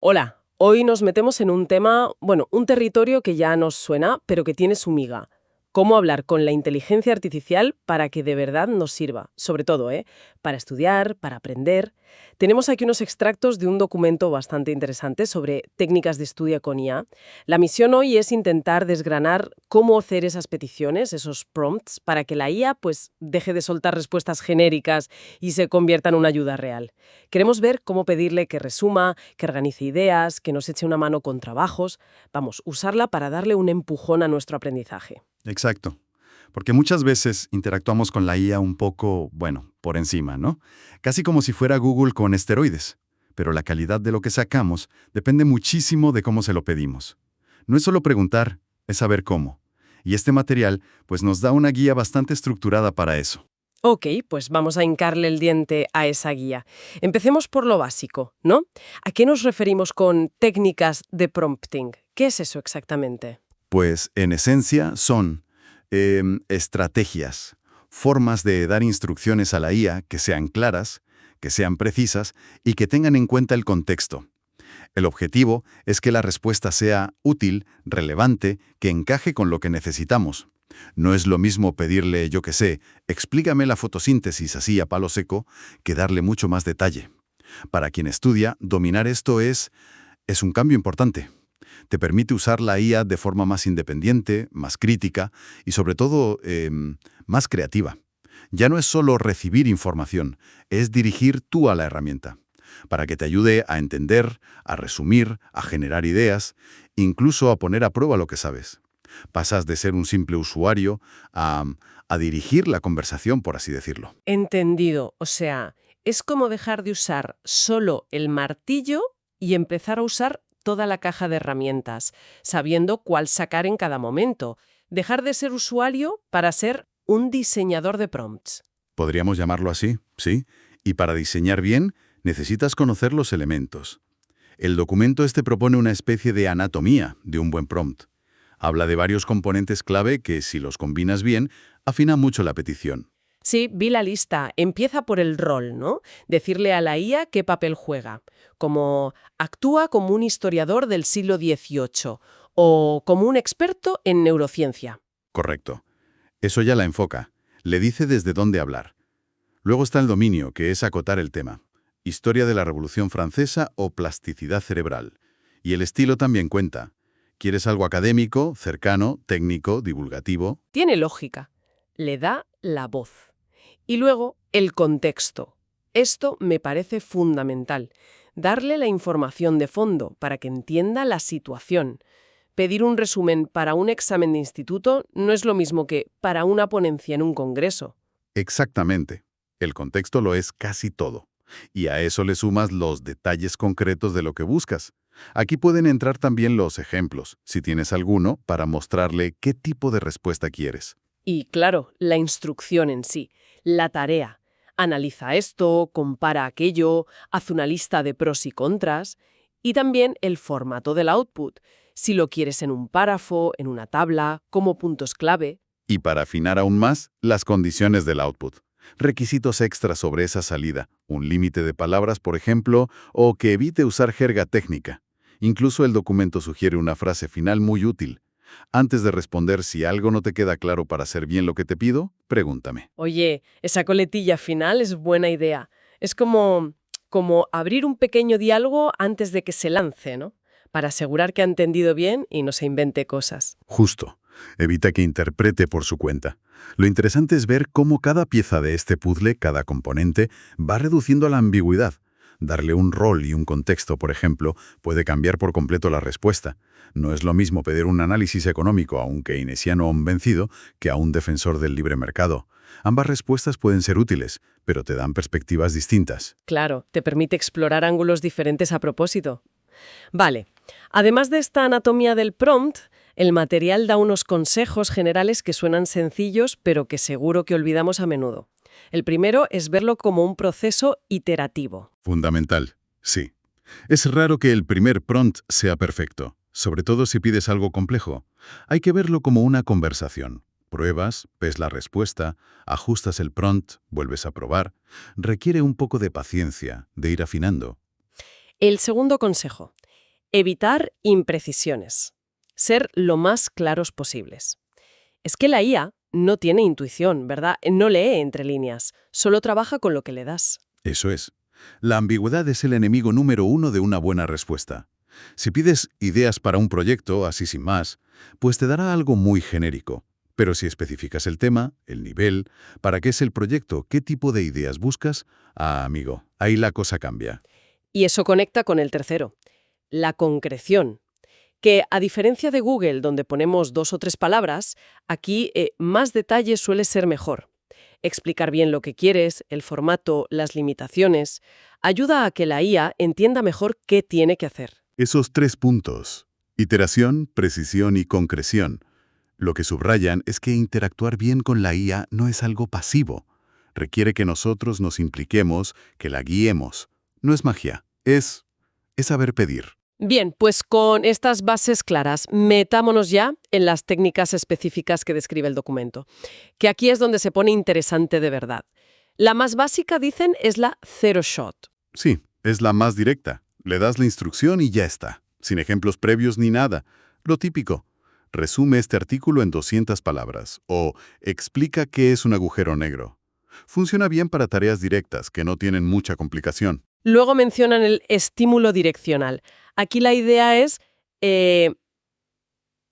Hola, hoy nos metemos en un tema, bueno, un territorio que ya nos suena, pero que tiene su miga. Cómo hablar con la inteligencia artificial para que de verdad nos sirva, sobre todo, para estudiar, para aprender. Tenemos aquí unos extractos de un documento bastante interesante sobre técnicas de estudio con IA. La misión hoy es intentar desgranar cómo hacer esas peticiones, esos prompts, para que la IA pues deje de soltar respuestas genéricas y se convierta en una ayuda real. Queremos ver cómo pedirle que resuma, que organice ideas, que nos eche una mano con trabajos. Vamos, usarla para darle un empujón a nuestro aprendizaje. Exacto. Porque muchas veces interactuamos con la IA un poco, bueno, por encima, ¿no? Casi como si fuera Google con esteroides. Pero la calidad de lo que sacamos depende muchísimo de cómo se lo pedimos. No es solo preguntar, es saber cómo. Y este material, pues nos da una guía bastante estructurada para eso. Ok, pues vamos a hincarle el diente a esa guía. Empecemos por lo básico, ¿no? ¿A qué nos referimos con técnicas de prompting? ¿Qué es eso exactamente? Pues en esencia son estrategias, formas de dar instrucciones a la IA que sean claras, que sean precisas y que tengan en cuenta el contexto. El objetivo es que la respuesta sea útil, relevante, que encaje con lo que necesitamos. No es lo mismo pedirle, yo qué sé, explícame la fotosíntesis así a palo seco, que darle mucho más detalle. Para quien estudia, dominar esto es un cambio importante. Te permite usar la IA de forma más independiente, más crítica y sobre todo más creativa. Ya no es solo recibir información, es dirigir tú a la herramienta, para que te ayude a entender, a resumir, a generar ideas, incluso a poner a prueba lo que sabes. Pasas de ser un simple usuario a dirigir la conversación, por así decirlo. Entendido. O sea, es como dejar de usar solo el martillo y empezar a usar toda la caja de herramientas, sabiendo cuál sacar en cada momento. Dejar de ser usuario para ser un diseñador de prompts. Podríamos llamarlo así, sí. Y para diseñar bien, necesitas conocer los elementos. El documento este propone una especie de anatomía de un buen prompt. Habla de varios componentes clave que, si los combinas bien, afina mucho la petición. Sí, vi la lista. Empieza por el rol, ¿no? Decirle a la IA qué papel juega. Como actúa como un historiador del siglo XVIII o como un experto en neurociencia. Correcto. Eso ya la enfoca. Le dice desde dónde hablar. Luego está el dominio, que es acotar el tema. Historia de la Revolución Francesa o plasticidad cerebral. Y el estilo también cuenta. ¿Quieres algo académico, cercano, técnico, divulgativo? Tiene lógica. Le da la voz. Y luego, el contexto. Esto me parece fundamental. Darle la información de fondo para que entienda la situación. Pedir un resumen para un examen de instituto no es lo mismo que para una ponencia en un congreso. Exactamente. El contexto lo es casi todo. Y a eso le sumas los detalles concretos de lo que buscas. Aquí pueden entrar también los ejemplos, si tienes alguno, para mostrarle qué tipo de respuesta quieres. Y claro, la instrucción en sí, la tarea. Analiza esto, compara aquello, haz una lista de pros y contras. Y también el formato del output, si lo quieres en un párrafo, en una tabla, como puntos clave. Y para afinar aún más, las condiciones del output. Requisitos extras sobre esa salida, un límite de palabras, por ejemplo, o que evite usar jerga técnica. Incluso el documento sugiere una frase final muy útil. Antes de responder si algo no te queda claro para hacer bien lo que te pido, pregúntame. Oye, esa coletilla final es buena idea. Es como abrir un pequeño diálogo antes de que se lance, ¿no? Para asegurar que ha entendido bien y no se invente cosas. Justo. Evita que interprete por su cuenta. Lo interesante es ver cómo cada pieza de este puzzle, cada componente, va reduciendo la ambigüedad. Darle un rol y un contexto, por ejemplo, puede cambiar por completo la respuesta. No es lo mismo pedir un análisis económico a un keynesiano vencido que a un defensor del libre mercado. Ambas respuestas pueden ser útiles, pero te dan perspectivas distintas. Claro, te permite explorar ángulos diferentes a propósito. Vale. Además de esta anatomía del prompt, el material da unos consejos generales que suenan sencillos, pero que seguro que olvidamos a menudo. El primero es verlo como un proceso iterativo. Fundamental, sí. Es raro que el primer prompt sea perfecto, sobre todo si pides algo complejo. Hay que verlo como una conversación. Pruebas, ves la respuesta, ajustas el prompt, vuelves a probar. Requiere un poco de paciencia, de ir afinando. El segundo consejo. Evitar imprecisiones. Ser lo más claros posibles. Es que la IA no tiene intuición, ¿verdad? No lee entre líneas, solo trabaja con lo que le das. Eso es. La ambigüedad es el enemigo número uno de una buena respuesta. Si pides ideas para un proyecto, así sin más, pues te dará algo muy genérico. Pero si especificas el tema, el nivel, para qué es el proyecto, qué tipo de ideas buscas, amigo, ahí la cosa cambia. Y eso conecta con el tercero, la concreción. Que a diferencia de Google, donde ponemos 2 o 3 palabras, aquí más detalle suele ser mejor. Explicar bien lo que quieres, el formato, las limitaciones, ayuda a que la IA entienda mejor qué tiene que hacer. Esos 3 puntos, iteración, precisión y concreción, lo que subrayan es que interactuar bien con la IA no es algo pasivo. Requiere que nosotros nos impliquemos, que la guiemos. No es magia, es saber pedir. Bien, pues con estas bases claras, metámonos ya en las técnicas específicas que describe el documento, que aquí es donde se pone interesante de verdad. La más básica, dicen, es la zero shot. Sí, es la más directa. Le das la instrucción y ya está, sin ejemplos previos ni nada. Lo típico. Resume este artículo en 200 palabras o explica qué es un agujero negro. Funciona bien para tareas directas que no tienen mucha complicación. Luego mencionan el estímulo direccional. Aquí la idea es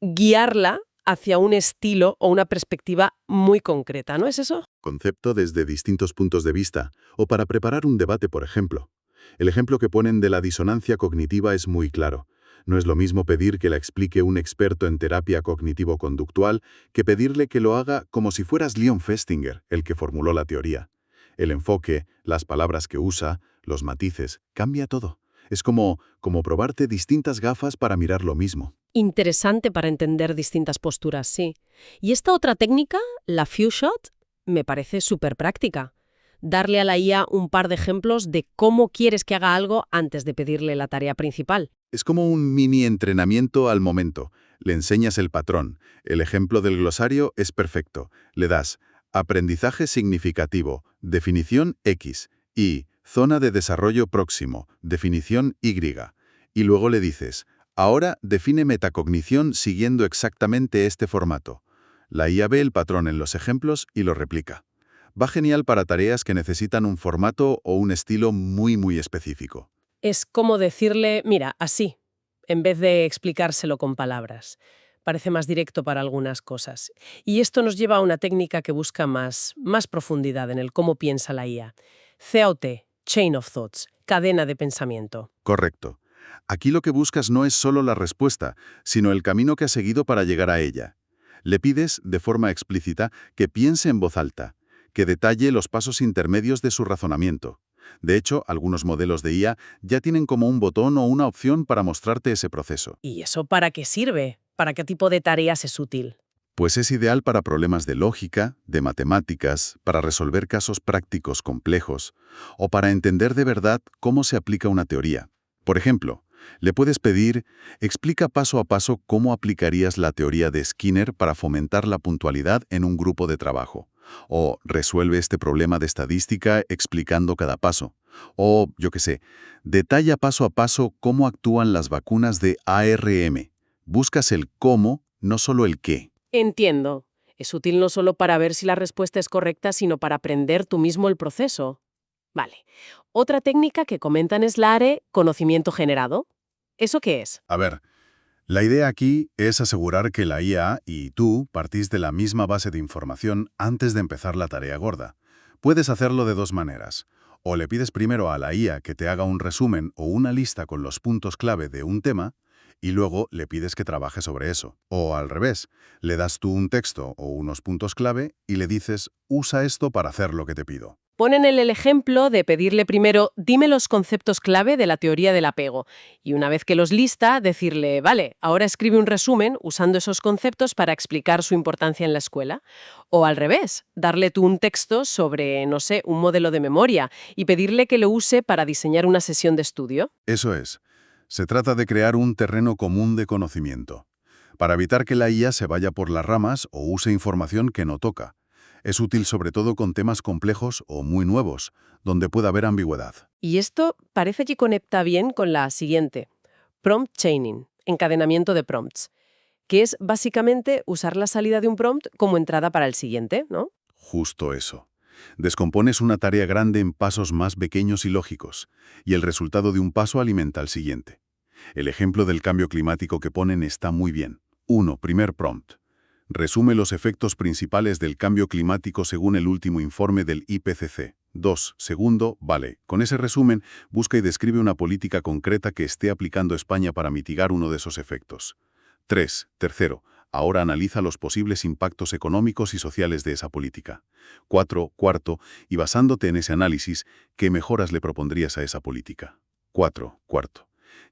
guiarla hacia un estilo o una perspectiva muy concreta, ¿no es eso? Concepto desde distintos puntos de vista o para preparar un debate, por ejemplo. El ejemplo que ponen de la disonancia cognitiva es muy claro. No es lo mismo pedir que la explique un experto en terapia cognitivo-conductual que pedirle que lo haga como si fueras Leon Festinger, el que formuló la teoría. El enfoque, las palabras que usa, los matices, cambia todo. Es como probarte distintas gafas para mirar lo mismo. Interesante para entender distintas posturas, sí. Y esta otra técnica, la few shot, me parece súper práctica. Darle a la IA un par de ejemplos de cómo quieres que haga algo antes de pedirle la tarea principal. Es como un mini entrenamiento al momento. Le enseñas el patrón. El ejemplo del glosario es perfecto. Le das aprendizaje significativo, definición X, y zona de desarrollo próximo, definición Y. Y luego le dices, ahora define metacognición siguiendo exactamente este formato. La IA ve el patrón en los ejemplos y lo replica. Va genial para tareas que necesitan un formato o un estilo muy específico. Es como decirle, mira, así, en vez de explicárselo con palabras. Parece más directo para algunas cosas. Y esto nos lleva a una técnica que busca más profundidad en el cómo piensa la IA. COT, Chain of Thoughts, cadena de pensamiento. Correcto. Aquí lo que buscas no es solo la respuesta, sino el camino que ha seguido para llegar a ella. Le pides, de forma explícita, que piense en voz alta, que detalle los pasos intermedios de su razonamiento. De hecho, algunos modelos de IA ya tienen como un botón o una opción para mostrarte ese proceso. ¿Y eso para qué sirve? ¿Para qué tipo de tareas es útil? Pues es ideal para problemas de lógica, de matemáticas, para resolver casos prácticos complejos, o para entender de verdad cómo se aplica una teoría. Por ejemplo, le puedes pedir, explica paso a paso cómo aplicarías la teoría de Skinner para fomentar la puntualidad en un grupo de trabajo. O resuelve este problema de estadística explicando cada paso. O, yo qué sé, detalla paso a paso cómo actúan las vacunas de ARM. Buscas el cómo, no solo el qué. Entiendo. Es útil no solo para ver si la respuesta es correcta, sino para aprender tú mismo el proceso. Vale. Otra técnica que comentan es la ARE, conocimiento generado. ¿Eso qué es? A ver, la idea aquí es asegurar que la IA y tú partís de la misma base de información antes de empezar la tarea gorda. Puedes hacerlo de 2 maneras. O le pides primero a la IA que te haga un resumen o una lista con los puntos clave de un tema, y luego le pides que trabaje sobre eso. O al revés, le das tú un texto o unos puntos clave y le dices, usa esto para hacer lo que te pido. Ponen el ejemplo de pedirle primero, dime los conceptos clave de la teoría del apego. Y una vez que los lista, decirle, vale, ahora escribe un resumen usando esos conceptos para explicar su importancia en la escuela. O al revés, darle tú un texto sobre, no sé, un modelo de memoria y pedirle que lo use para diseñar una sesión de estudio. Eso es. Se trata de crear un terreno común de conocimiento, para evitar que la IA se vaya por las ramas o use información que no toca. Es útil sobre todo con temas complejos o muy nuevos, donde pueda haber ambigüedad. Y esto parece que conecta bien con la siguiente. Prompt chaining, encadenamiento de prompts, que es básicamente usar la salida de un prompt como entrada para el siguiente, ¿no? Justo eso. Descompones una tarea grande en pasos más pequeños y lógicos, y el resultado de un paso alimenta al siguiente. El ejemplo del cambio climático que ponen está muy bien. 1. Primer prompt. Resume los efectos principales del cambio climático según el último informe del IPCC. 2. Segundo, vale, con ese resumen, busca y describe una política concreta que esté aplicando España para mitigar uno de esos efectos. 3. Tercero, ahora analiza los posibles impactos económicos y sociales de esa política. 4. Cuarto, y basándote en ese análisis, ¿qué mejoras le propondrías a esa política? 4. Cuarto.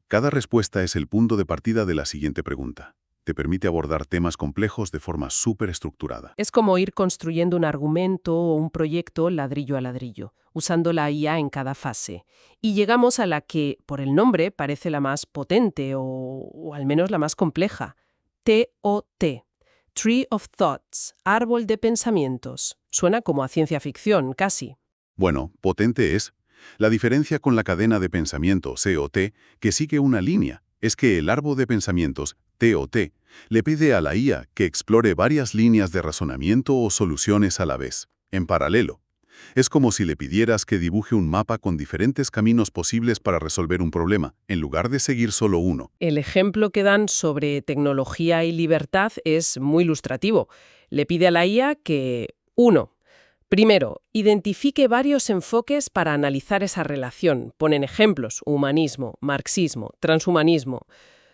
Cada respuesta es el punto de partida de la siguiente pregunta. Te permite abordar temas complejos de forma súper estructurada. Es como ir construyendo un argumento o un proyecto ladrillo a ladrillo, usando la IA en cada fase. Y llegamos a la que, por el nombre, parece la más potente o al menos la más compleja. TOT. Tree of Thoughts, árbol de pensamientos. Suena como a ciencia ficción, casi. Bueno, potente es. La diferencia con la cadena de pensamiento, COT, que sigue una línea, es que el árbol de pensamientos, TOT, le pide a la IA que explore varias líneas de razonamiento o soluciones a la vez, en paralelo. Es como si le pidieras que dibuje un mapa con diferentes caminos posibles para resolver un problema, en lugar de seguir solo uno. El ejemplo que dan sobre tecnología y libertad es muy ilustrativo. Le pide a la IA que, 1. Primero, identifique varios enfoques para analizar esa relación. Ponen ejemplos: humanismo, marxismo, transhumanismo.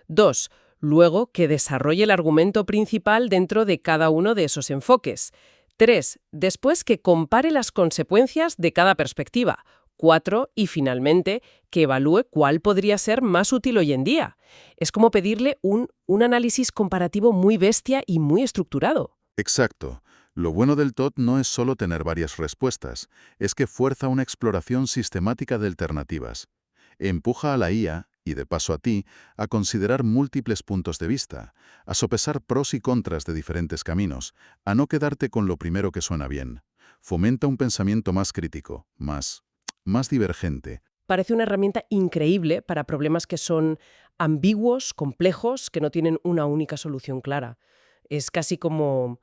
2. Luego, que desarrolle el argumento principal dentro de cada uno de esos enfoques. 3. Después, que compare las consecuencias de cada perspectiva. 4. Y finalmente, que evalúe cuál podría ser más útil hoy en día. Es como pedirle un análisis comparativo muy bestia y muy estructurado. Exacto. Lo bueno del TOT no es solo tener varias respuestas, es que fuerza una exploración sistemática de alternativas. Empuja a la IA, y de paso a ti, a considerar múltiples puntos de vista, a sopesar pros y contras de diferentes caminos, a no quedarte con lo primero que suena bien. Fomenta un pensamiento más crítico, más divergente. Parece una herramienta increíble para problemas que son ambiguos, complejos, que no tienen una única solución clara. Es casi como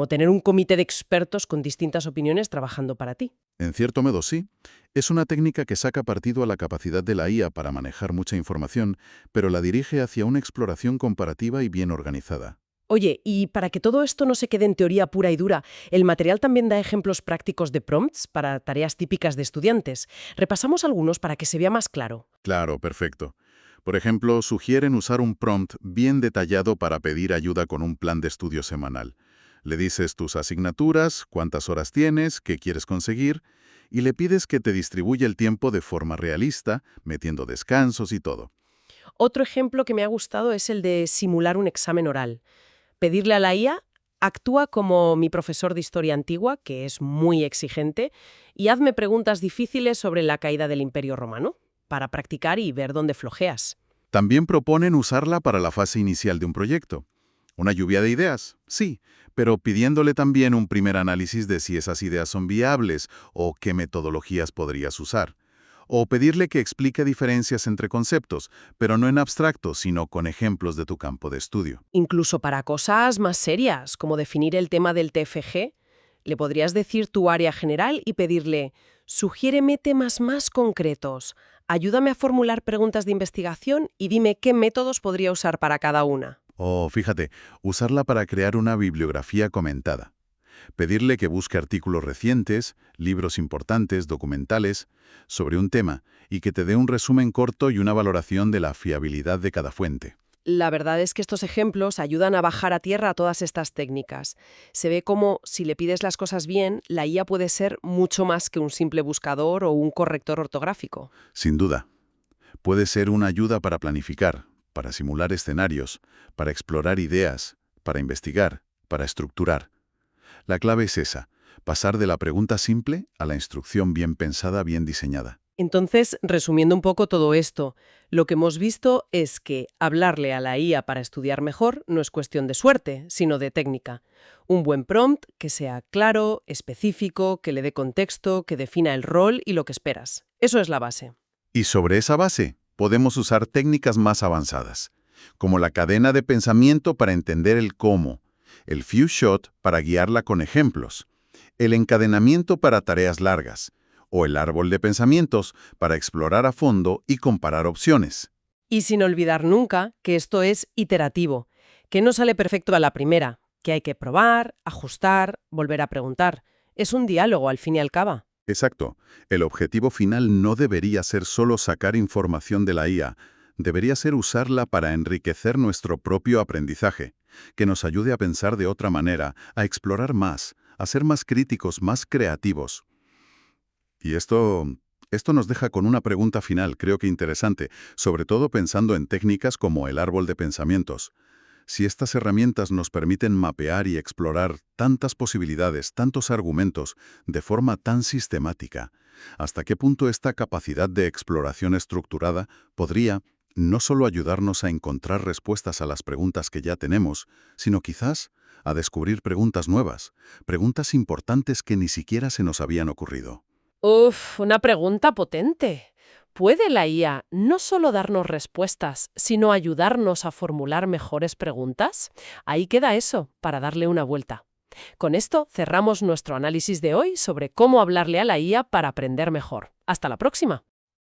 tener un comité de expertos con distintas opiniones trabajando para ti. En cierto modo sí, es una técnica que saca partido a la capacidad de la IA para manejar mucha información, pero la dirige hacia una exploración comparativa y bien organizada. Oye, y para que todo esto no se quede en teoría pura y dura, el material también da ejemplos prácticos de prompts para tareas típicas de estudiantes. Repasamos algunos para que se vea más claro. Claro, perfecto. Por ejemplo, sugieren usar un prompt bien detallado para pedir ayuda con un plan de estudio semanal. Le dices tus asignaturas, cuántas horas tienes, qué quieres conseguir, y le pides que te distribuya el tiempo de forma realista, metiendo descansos y todo. Otro ejemplo que me ha gustado es el de simular un examen oral. Pedirle a la IA: actúa como mi profesor de historia antigua, que es muy exigente, y hazme preguntas difíciles sobre la caída del Imperio Romano, para practicar y ver dónde flojeas. También proponen usarla para la fase inicial de un proyecto. Una lluvia de ideas, sí, pero pidiéndole también un primer análisis de si esas ideas son viables o qué metodologías podrías usar. O pedirle que explique diferencias entre conceptos, pero no en abstracto, sino con ejemplos de tu campo de estudio. Incluso para cosas más serias, como definir el tema del TFG, le podrías decir tu área general y pedirle: sugiéreme temas más concretos, ayúdame a formular preguntas de investigación y dime qué métodos podría usar para cada una. O, fíjate, usarla para crear una bibliografía comentada. Pedirle que busque artículos recientes, libros importantes, documentales, sobre un tema, y que te dé un resumen corto y una valoración de la fiabilidad de cada fuente. La verdad es que estos ejemplos ayudan a bajar a tierra todas estas técnicas. Se ve como, si le pides las cosas bien, la IA puede ser mucho más que un simple buscador o un corrector ortográfico. Sin duda. Puede ser una ayuda para planificar, para simular escenarios, para explorar ideas, para investigar, para estructurar. La clave es esa, pasar de la pregunta simple a la instrucción bien pensada, bien diseñada. Entonces, resumiendo un poco todo esto, lo que hemos visto es que hablarle a la IA para estudiar mejor no es cuestión de suerte, sino de técnica. Un buen prompt que sea claro, específico, que le dé contexto, que defina el rol y lo que esperas. Eso es la base. Y sobre esa base, podemos usar técnicas más avanzadas, como la cadena de pensamiento para entender el cómo, el few shot para guiarla con ejemplos, el encadenamiento para tareas largas, o el árbol de pensamientos para explorar a fondo y comparar opciones. Y sin olvidar nunca que esto es iterativo, que no sale perfecto a la primera, que hay que probar, ajustar, volver a preguntar. Es un diálogo al fin y al cabo. Exacto. El objetivo final no debería ser solo sacar información de la IA, debería ser usarla para enriquecer nuestro propio aprendizaje, que nos ayude a pensar de otra manera, a explorar más, a ser más críticos, más creativos. Y esto nos deja con una pregunta final, creo que interesante, sobre todo pensando en técnicas como el árbol de pensamientos. Si estas herramientas nos permiten mapear y explorar tantas posibilidades, tantos argumentos, de forma tan sistemática, ¿hasta qué punto esta capacidad de exploración estructurada podría no solo ayudarnos a encontrar respuestas a las preguntas que ya tenemos, sino quizás a descubrir preguntas nuevas, preguntas importantes que ni siquiera se nos habían ocurrido? Uf, una pregunta potente. ¿Puede la IA no solo darnos respuestas, sino ayudarnos a formular mejores preguntas? Ahí queda eso, para darle una vuelta. Con esto cerramos nuestro análisis de hoy sobre cómo hablarle a la IA para aprender mejor. Hasta la próxima.